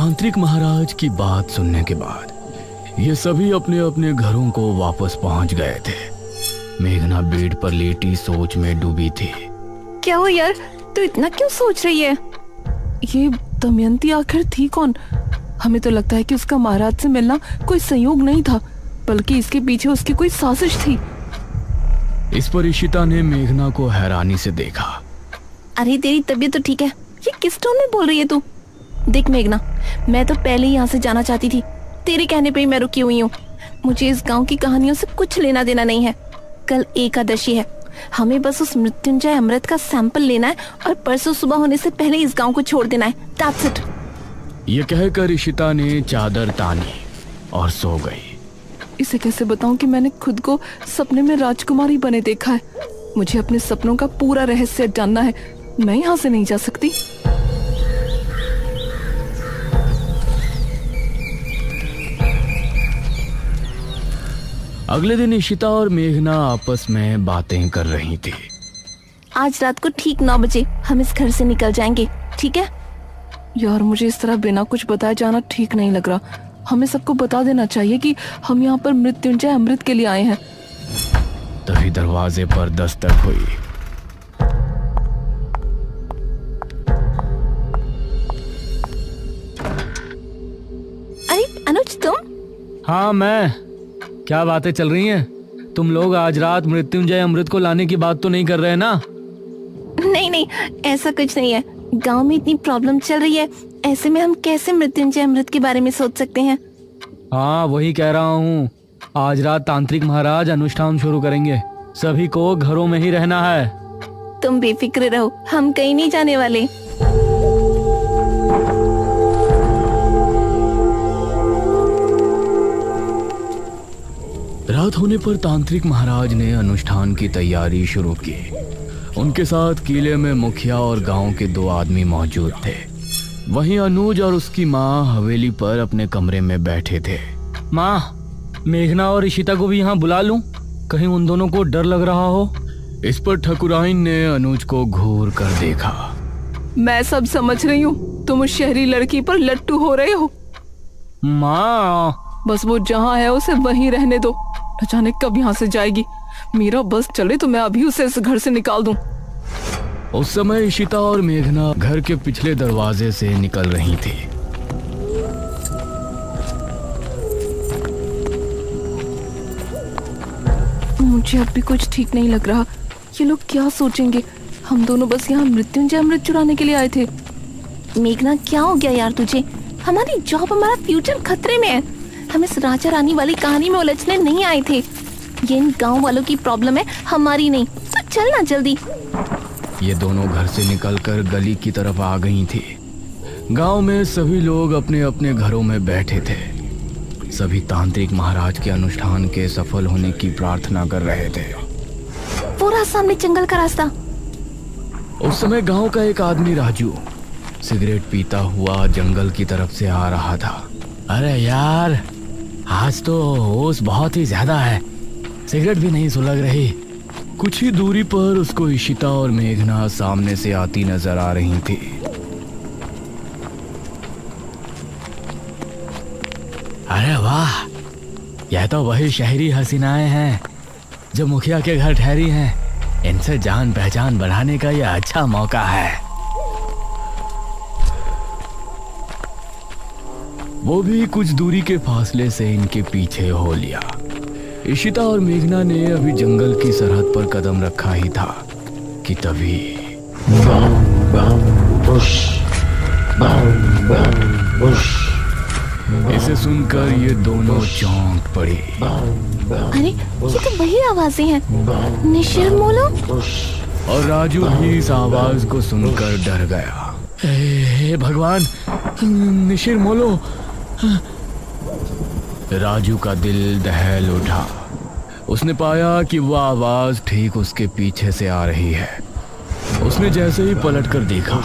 तांत्रिक महाराज की बात सुनने के बाद ये सभी अपने अपने घरों को वापस पहुंच गए थे। मेघना बेड पर लेटी सोच में डूबी थी। क्या हो यार, तू इतना क्यों सोच रही है? ये दमयंती आखिर थी कौन? हमें तो लगता है कि उसका महाराज से मिलना कोई संयोग नहीं था, बल्कि इसके पीछे उसकी कोई साजिश थी। इस पर इशिता ने मेघना को हैरानी से देखा। अरे तेरी तबीयत तो ठीक है, ये किस टोन में बोल रही है तू? देख मेघना, मैं तो पहले ही यहाँ से जाना चाहती थी, तेरे कहने पे ही मैं रुकी हुई हूँ। मुझे इस गांव की कहानियों से कुछ लेना देना नहीं है। कल एकादशी है, हमें बस उस मृत्युंजय अमृत का सैंपल लेना है और परसों सुबह होने से पहले इस गांव को छोड़ देना है। That's it। ये कहकर इशिता ने चादर तानी और सो गई। इसे कैसे बताऊं कि मैंने खुद को सपने में राजकुमारी बने देखा है। मुझे अपने सपनों का पूरा रहस्य जानना है, मैं यहाँ से नहीं जा सकती। अगले दिन इशिता और मेघना आपस में बातें कर रही थी। आज रात को ठीक 9 बजे हम इस घर से निकल जाएंगे, ठीक है? यार मुझे इस तरह बिना कुछ बताए जाना ठीक नहीं लग रहा। हमें सबको बता देना चाहिए कि हम यहाँ पर मृत्युंजय अमृत के लिए आए हैं। तभी दरवाजे पर दस्तक हुई। अरे अनुज, तुम? हाँ मैं। क्या बातें चल रही हैं? तुम लोग आज रात मृत्युंजय अमृत को लाने की बात तो नहीं कर रहे ना? नहीं नहीं, ऐसा कुछ नहीं है। गांव में इतनी प्रॉब्लम चल रही है, ऐसे में हम कैसे मृत्युंजय अमृत के बारे में सोच सकते हैं? हाँ वही कह रहा हूँ, आज रात तांत्रिक महाराज अनुष्ठान शुरू करेंगे, सभी को घरों में ही रहना है। तुम बेफिक्र रहो, हम कहीं नहीं जाने वाले। रात होने पर तांत्रिक महाराज ने अनुष्ठान की तैयारी शुरू की। उनके साथ किले में मुखिया और गांव के 2 आदमी मौजूद थे। वहीं अनुज और उसकी माँ हवेली पर अपने कमरे में बैठे थे। माँ, मेघना और इशिता को भी यहाँ बुला लूं? कहीं उन दोनों को डर लग रहा हो। इस पर ठकुराइन ने अनुज को घूर कर देखा। मैं सब समझ रही हूँ, तुम उस शहरी लड़की पर लट्टू हो रहे हो। माँ, बस वो जहाँ है उसे वहीं रहने दो, न जाने कब यहाँ से जाएगी। मेरा बस चले तो मैं अभी उसे इस घर से निकाल दूं। उस समय इशिता और मेघना घर के पिछले दरवाजे से निकल रही थी। मुझे अब भी कुछ ठीक नहीं लग रहा। ये लोग क्या सोचेंगे? हम दोनों बस यहाँ मृत्युंजय अमृत चुराने के लिए आए थे। मेघना, क्या हो गया यार तुझे? हमारी जॉब, हमारा फ्यूचर खतरे में है। हम इस राजा रानी वाली कहानी में उलझने नहीं आए थे। ये इन गांव वालों की प्रॉब्लम है, हमारी नहीं। तो चल ना जल्दी। ये दोनों घर से निकलकर गली की तरफ आ गई थी। गांव में सभी लोग अपने अपने घरों में बैठे थे। सभी तांत्रिक महाराज के अनुष्ठान के सफल होने की प्रार्थना कर रहे थे। पूरा सामने जंगल का रास्ता। उस समय गांव का एक आदमी राजू सिगरेट पीता हुआ जंगल की तरफ से आ रहा था। अरे यार, आज तो होश बहुत ही ज्यादा है, सिगरेट भी नहीं सुलग रही। कुछ ही दूरी पर उसको इशिता और मेघना सामने से आती नजर आ रही थी। अरे वाह, यह तो वही शहरी हसीनाएं हैं जो मुखिया के घर ठहरी हैं। इनसे जान पहचान बढ़ाने का यह अच्छा मौका है। वो भी कुछ दूरी के फासले से इनके पीछे हो लिया। इशिता और मेघना ने अभी जंगल की सरहद पर कदम रखा ही था कि तभी इसे सुनकर ये दोनों चौंक पड़ी। अरे ये तो वही आवाजें हैं, निशिर मोलो। और राजू भी इस आवाज को सुनकर डर गया। हे भगवान, निशिर मोलो। राजू का दिल दहल उठा। उसने पाया कि वह आवाज ठीक उसके पीछे से आ रही है। उसने जैसे ही पलटकर देखा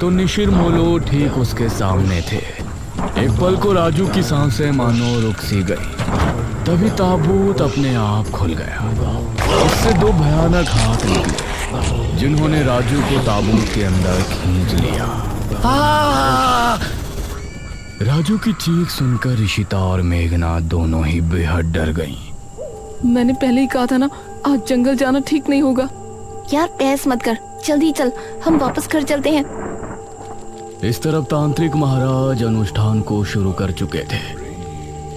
तो निशिर मोलो ठीक उसके सामने थे। एक पल को राजू की सांसें मानो रुक सी गई। तभी ताबूत अपने आप खुल गया। उससे 2 भयानक हाथ निकले जिन्होंने राजू को ताबूत के अंदर खींच लिया। राजू की चीख सुनकर ऋषिता और मेघना दोनों ही बेहद डर गईं। मैंने पहले ही कहा था ना, आज जंगल जाना ठीक नहीं होगा। यार बहस मत कर, जल्दी चल, हम वापस घर चलते हैं। इस तरफ तांत्रिक महाराज अनुष्ठान को शुरू कर चुके थे।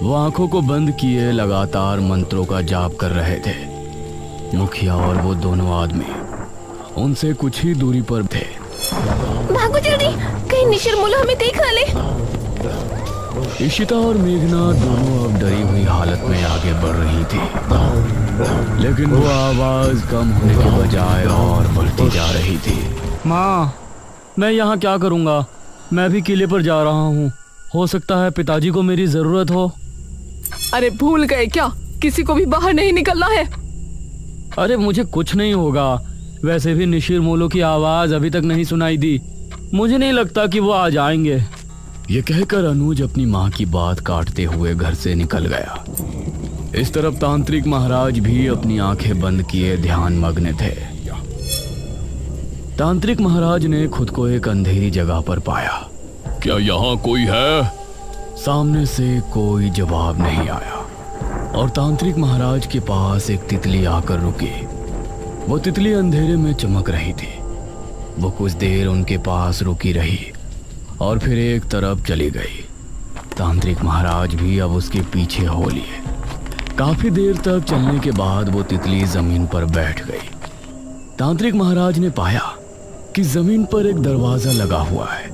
वो आंखों को बंद किए लगातार मंत्रों का जाप कर रहे थे। मुखिया और वो दोनों आदमी उनसे कुछ ही दूरी पर थे। भागो जल्दी, कहीं निशिर मुल्ला हमें देख ना ले। इशिता और मेघना दोनों अब डरी हुई हालत में आगे बढ़ रही थी, लेकिन वो आवाज कम होने के बजाय और बढ़ती जा रही थी। माँ, मैं यहाँ क्या करूँगा? मैं भी किले पर जा रहा हूँ। हो सकता है पिताजी को मेरी जरूरत हो। अरे भूल गए क्या, किसी को भी बाहर नहीं निकलना है। अरे मुझे कुछ नहीं होगा। वैसे भी निशिर मोलो की आवाज अभी तक नहीं सुनाई दी। मुझे नहीं लगता कि वो आ जाएंगे। ये कहकर अनुज अपनी माँ की बात काटते हुए घर से निकल गया। इस तरफ तांत्रिक महाराज भी अपनी आंखें बंद किए ध्यान मग्न थे। तांत्रिक महाराज ने खुद को एक अंधेरी जगह पर पाया। क्या यहाँ कोई है? सामने से कोई जवाब नहीं आया और तांत्रिक महाराज के पास एक तितली आकर रुकी। वो तितली अंधेरे में चमक रही थी। वो कुछ देर उनके पास रुकी रही और फिर एक तरफ चली गई। तांत्रिक महाराज भी अब उसके पीछे हो लिए। काफी देर तक चलने के बाद वो तितली जमीन पर बैठ गई। तांत्रिक महाराज ने पाया कि जमीन पर एक दरवाजा लगा हुआ है।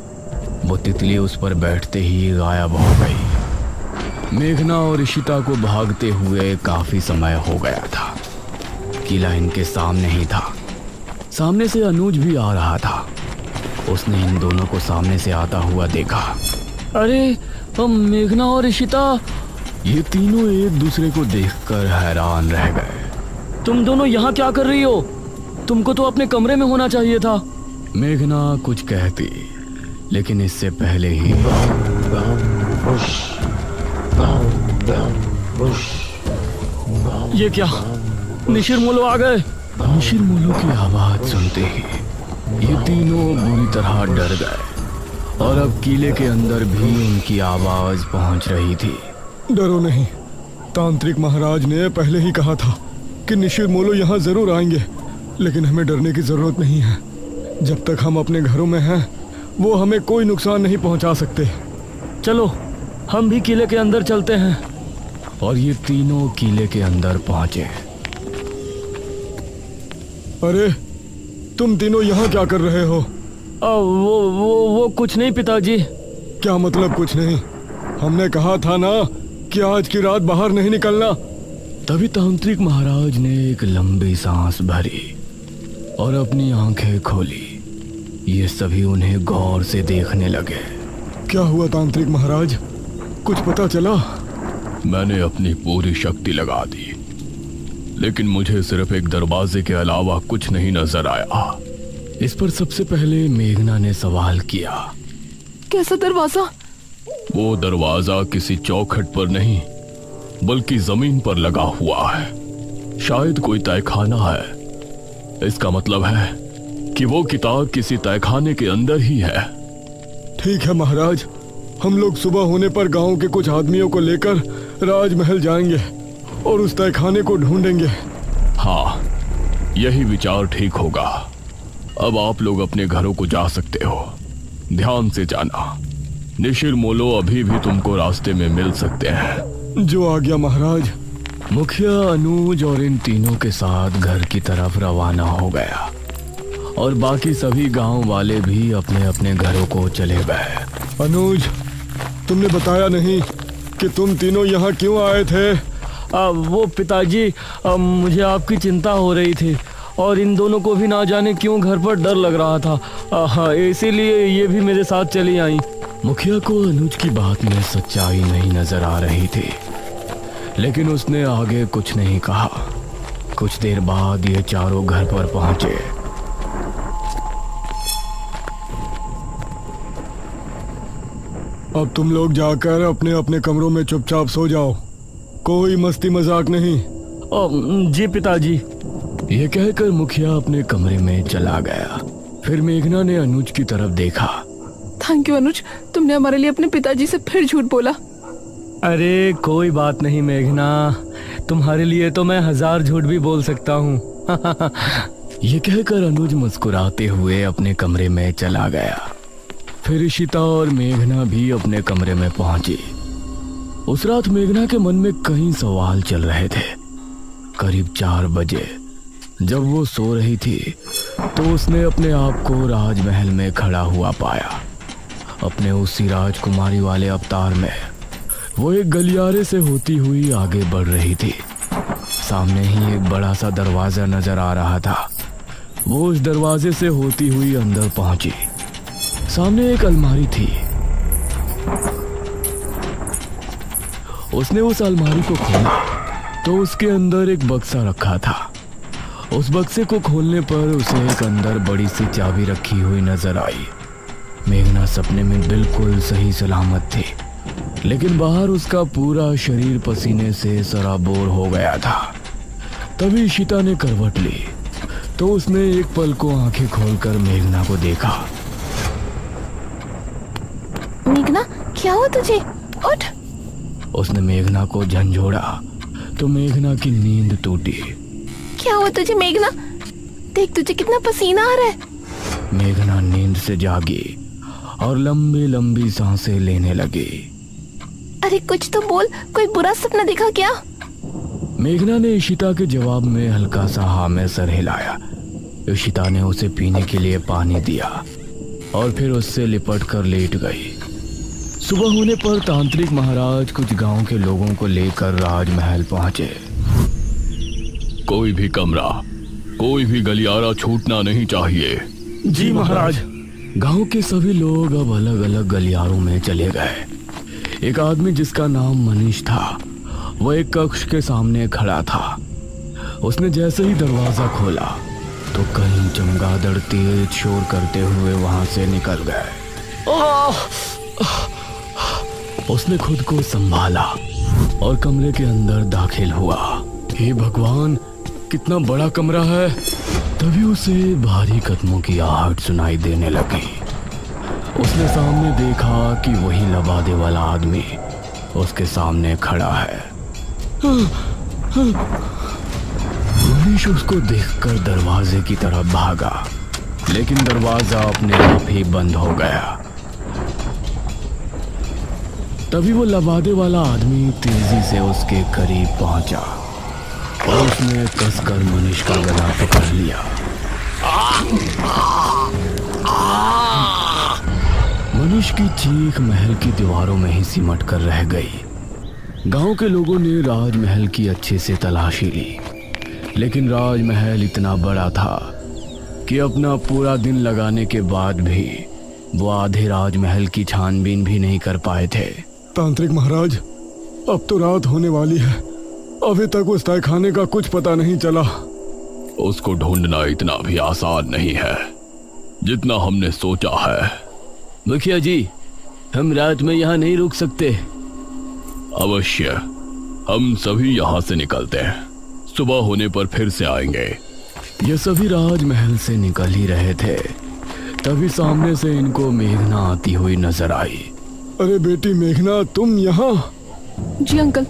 वो तितली उस पर बैठते ही गायब हो गई। मेघना और इशिता को भागते हुए काफी समय हो गया था। किला इनके सामने ही था। सामने से अनुज भी आ रहा था। उसने इन दोनों को सामने से आता हुआ देखा। अरे हम मेघना और इशिता, ये तीनों एक दूसरे को देखकर हैरान रह गए। तुम दोनों यहाँ क्या कर रही हो? तुमको तो अपने कमरे में होना चाहिए था। मेघना कुछ कहती, लेकिन इससे पहले ही ये क्या, निशिर मोलो आ गए? निशिर मोलो की आवाज सुनते ही ये तीनों बुरी तरह डर गए और अब किले के अंदर भी उनकी आवाज पहुंच रही थी। डरो नहीं, तांत्रिक महाराज ने पहले ही कहा था कि निशिर मोलो यहाँ जरूर आएंगे, लेकिन हमें डरने की जरूरत नहीं है। जब तक हम अपने घरों में हैं, वो हमें कोई नुकसान नहीं पहुंचा सकते। चलो हम भी किले के अंदर चलते हैं। और ये तीनों किले के अंदर पहुंचे। अरे तुम तीनों यहाँ क्या कर रहे हो? वो कुछ नहीं पिताजी। क्या मतलब कुछ नहीं? हमने कहा था ना कि आज की रात बाहर नहीं निकलना। तभी तांत्रिक महाराज ने एक लंबी सांस भरी और अपनी आंखें खोली। ये सभी उन्हें गौर से देखने लगे। क्या हुआ तांत्रिक महाराज, कुछ पता चला? मैंने अपनी पूरी शक्ति लगा दी, लेकिन मुझे सिर्फ एक दरवाजे के अलावा कुछ नहीं नजर आया। इस पर सबसे पहले मेघना ने सवाल किया। कैसा दरवाजा? वो दरवाजा किसी चौखट पर नहीं, बल्कि जमीन पर लगा हुआ है। शायद कोई तहखाना है। इसका मतलब है कि वो किताब किसी तहखाने के अंदर ही है। ठीक है महाराज, हम लोग सुबह होने पर गांव के कुछ आदमियों को लेकर राजमहल जाएंगे और उस तहखाने को ढूंढेंगे। हाँ, यही विचार ठीक होगा। अब आप लोग अपने घरों को जा सकते हो। ध्यान से जाना, निशिर मोलो अभी भी तुमको रास्ते में मिल सकते हैं। जो आ गया महाराज। मुखिया अनुज और इन तीनों के साथ घर की तरफ रवाना हो गया और बाकी सभी गांव वाले भी अपने अपने घरों को चले गए। अनुज, तुमने बताया नहीं कि तुम तीनों यहाँ क्यों आए थे? वो पिताजी, मुझे आपकी चिंता हो रही थी और इन दोनों को भी ना जाने क्यों घर पर डर लग रहा था। हाँ, इसीलिए ये भी मेरे साथ चली आई। मुखिया को अनुज की बात में सच्चाई नहीं नजर आ रही थी, लेकिन उसने आगे कुछ नहीं कहा। कुछ देर बाद ये चारों घर पर पहुंचे। अब तुम लोग जाकर अपने अपने कमरों में चुपचाप सो जाओ, कोई मस्ती मजाक नहीं। जी पिताजी। ये कहकर मुखिया अपने कमरे में चला गया। फिर मेघना ने अनुज की तरफ देखा। थैंक यू अनुज, तुम तुमने हमारे लिए अपने पिताजी से फिर झूठ बोला। अरे कोई बात नहीं मेघना, तुम्हारे लिए तो मैं 1000 झूठ भी बोल सकता हूँ। ये कहकर अनुज मुस्कुराते हुए अपने कमरे में चला गया। फिर इशिता और मेघना भी अपने कमरे में पहुंची। उस रात मेघना के मन में कई सवाल चल रहे थे। करीब 4 बजे जब वो सो रही थी तो उसने अपने आप को राजमहल में खड़ा हुआ पाया। अपने उसी राजकुमारी वाले अवतार में वो एक गलियारे से होती हुई आगे बढ़ रही थी। सामने ही एक बड़ा सा दरवाजा नजर आ रहा था। वो उस दरवाजे से होती हुई अंदर पहुंची। सामने एक अलमारी थी। उसने उस अलमारी को खोला तो उसके अंदर एक बक्सा रखा था। उस बक्से को खोलने पर उसे एक अंदर बड़ी सी चाबी रखी हुई नजर आई। मेघना सपने में बिल्कुल सही सलामत थी, लेकिन बाहर उसका पूरा शरीर पसीने से सराबोर हो गया था। तभी इशिता ने करवट ली तो उसने एक पल को आंखें खोलकर मेघना को देखा। मेघना, क्या हुआ तुझे? उठ। उसने मेघना को झंझोड़ा तो मेघना की नींद टूटी। क्या हुआ तुझे मेघना? देख तुझे कितना पसीना आ रहा है। मेघना नींद से जागी और लंबी लंबी सांसें लेने लगी। अरे कुछ तो बोल, कोई बुरा सपना देखा क्या? मेघना ने इशिता के जवाब में हल्का सा हाँ में सर हिलाया। इशिता ने उसे पीने के लिए पानी दिया और फिर उससे लिपट कर लेट गई। सुबह होने पर तांत्रिक महाराज कुछ गांव के लोगों को लेकर राजमहल पहुंचे। कोई भी कमरा, कोई भी गलियारा छूटना नहीं चाहिए। जी महाराज। गांव के सभी लोग अब अलग अलग गलियारों में चले गए। एक आदमी जिसका नाम मनीष था, वह एक कक्ष के सामने खड़ा था। उसने जैसे ही दरवाजा खोला तो कई चमगादड़ तेज शोर करते हुए वहां से निकल गए। उसने खुद को संभाला और कमरे के अंदर दाखिल हुआ। हे भगवान, कितना बड़ा कमरा है। तभी उसे भारी कदमों की आहट सुनाई देने लगी। उसने सामने देखा कि वही लबादे वाला आदमी उसके सामने खड़ा है। मनीष उसको देखकर दरवाजे की तरफ भागा, लेकिन दरवाजा अपने आप ही बंद हो गया। तभी वो लबादे वाला आदमी तेजी से उसके करीब पहुंचा और उसने कसकर मनीष का गला पकड़ लिया। मनीष की चीख महल की दीवारों में ही सिमट कर रह गई। गांव के लोगों ने राजमहल की अच्छे से तलाशी ली, लेकिन राजमहल इतना बड़ा था कि अपना पूरा दिन लगाने के बाद भी वो आधे राजमहल की छानबीन भी नहीं कर पाए थे। तांत्रिक महाराज, अब तो रात होने वाली है। अभी तक उस तहखाने का कुछ पता नहीं चला। उसको ढूंढना इतना भी आसान नहीं है जितना हमने सोचा है। मुखिया जी, हम रात में यहाँ नहीं रुक सकते। अवश्य, हम सभी यहाँ से निकलते हैं। सुबह होने पर फिर से आएंगे। ये सभी राजमहल से निकल ही रहे थे, तभी सामने से इनको मेघना आती हुई नजर आई। अरे बेटी मेघना, तुम यहाँ? जी अंकल।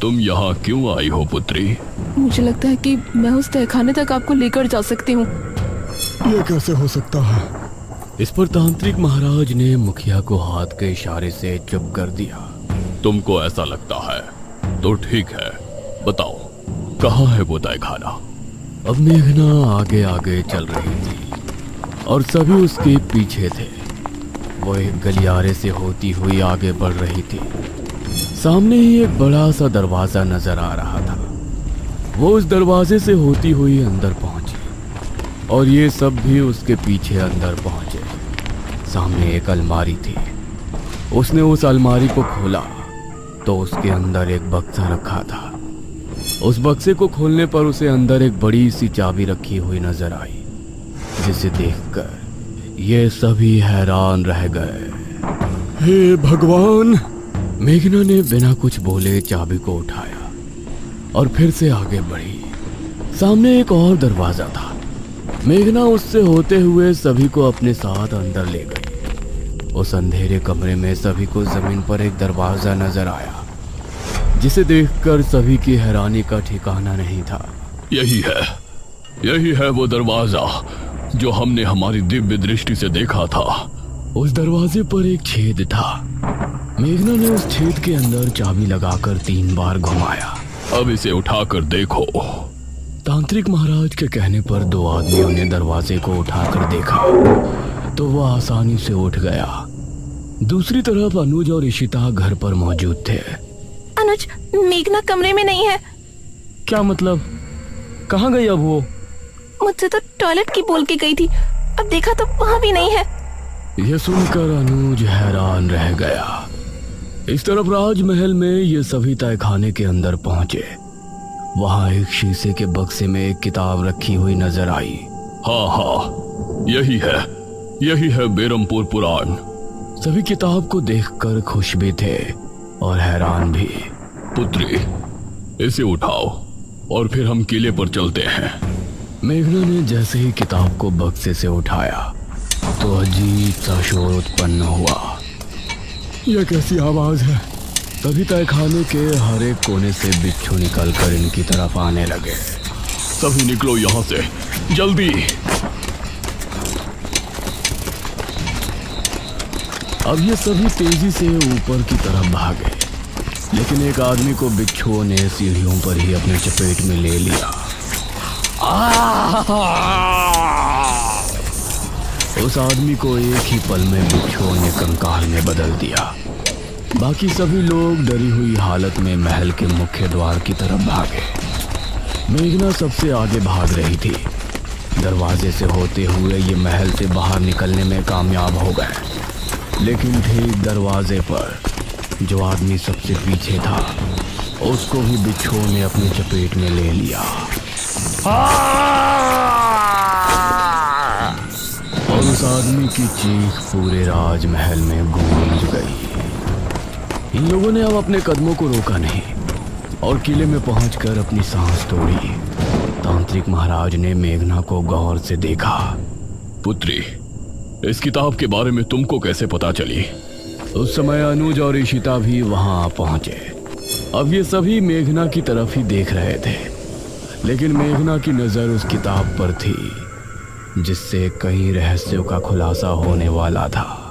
तुम यहाँ क्यों आई हो पुत्री? मुझे लगता है कि मैं उस तहखाने तक आपको लेकर जा सकती हूँ। ये कैसे हो सकता है? इस पर तांत्रिक महाराज ने मुखिया को हाथ के इशारे से चुप कर दिया। तुमको ऐसा लगता है तो ठीक है, बताओ कहाँ है वो तहखाना? अब मेघना आगे आगे चल रही थी और सभी उसके पीछे थे। वो एक गलियारे से होती हुई आगे बढ़ रही थी। सामने ही एक बड़ा सा दरवाजा नजर आ रहा था। वो उस दरवाजे से होती हुई अंदर पहुंची और ये सब भी उसके पीछे अंदर पहुंचे। सामने एक अलमारी थी। उसने उस अलमारी को खोला तो उसके अंदर एक बक्सा रखा था। उस बक्से को खोलने पर उसे अंदर एक बड़ी सी चाबी रखी हुई नजर आई, जिसे देखकर ये सभी हैरान रह गए। हे भगवान! मेघना ने बिना कुछ बोले चाबी को उठाया और फिर से आगे बढ़ी। सामने एक और दरवाजा था। मेघना उससे होते हुए सभी को अपने साथ अंदर ले गई। उस अंधेरे कमरे में सभी को जमीन पर एक दरवाजा नजर आया, जिसे देखकर सभी की हैरानी का ठिकाना नहीं था। यही है वो दरवाजा जो हमने हमारी दिव्य दृष्टि से देखा था। उस दरवाजे पर एक छेद था। मेघना ने उस छेद के अंदर चाबी लगाकर 3 बार घुमाया। अब इसे उठाकर देखो। तांत्रिक महाराज के कहने पर 2 आदमियों ने दरवाजे को उठाकर देखा तो वह आसानी से उठ गया। दूसरी तरफ अनुज और इशिता घर पर मौजूद थे। अनुज, मेघना कमरे में नहीं है। क्या मतलब? कहाँ गई अब वो? मुझसे तो टॉयलेट की बोल के गई थी, अब देखा तो वहाँ भी नहीं है। यह सुनकर अनुज हैरान रह गया। इस तरफ राजमहल में ये सभी तहखाने के अंदर पहुंचे। वहां एक शीशे के बक्से में एक किताब रखी हुई नजर आई। हाँ, यही है बेरमपुर पुराण। सभी किताब को देखकर खुश भी थे और हैरान भी। पुत्री, इसे उठाओ और फिर हम किले पर चलते हैं। मेघना ने जैसे ही किताब को बक्से से उठाया तो अजीब सा शोर उत्पन्न हुआ। यह कैसी आवाज है? तभी तहखाने के हर एक कोने से बिच्छू निकलकर इनकी तरफ आने लगे। सभी निकलो यहाँ से, जल्दी। अब ये सभी तेजी से ऊपर की तरफ भागे, लेकिन एक आदमी को बिच्छुओं ने सीढ़ियों पर ही अपने चपेट में ले लिया। उस आदमी को एक ही पल में बिच्छुओं ने कंकाल में बदल दिया। बाकी सभी लोग डरी हुई हालत में महल के मुख्य द्वार की तरफ भागे। मेघना सबसे आगे भाग रही थी। दरवाजे से होते हुए ये महल से बाहर निकलने में कामयाब हो गए, लेकिन ठीक दरवाजे पर जो आदमी सबसे पीछे था उसको भी बिच्छुओं ने अपनी चपेट में ले लिया। और उस आदमी की चीख पूरे राजमहल में गूंज गई। इन लोगों ने अब अपने कदमों को रोका नहीं और किले में पहुंचकर अपनी सांस तोड़ी। तांत्रिक महाराज ने मेघना को गौर से देखा। पुत्री, इस किताब के बारे में तुमको कैसे पता चली? उस समय अनुज और इशिता भी वहां पहुंचे। अब ये सभी मेघना की तरफ ही देख रहे थे, लेकिन मेघना की नजर उस किताब पर थी जिससे कई रहस्यों का खुलासा होने वाला था।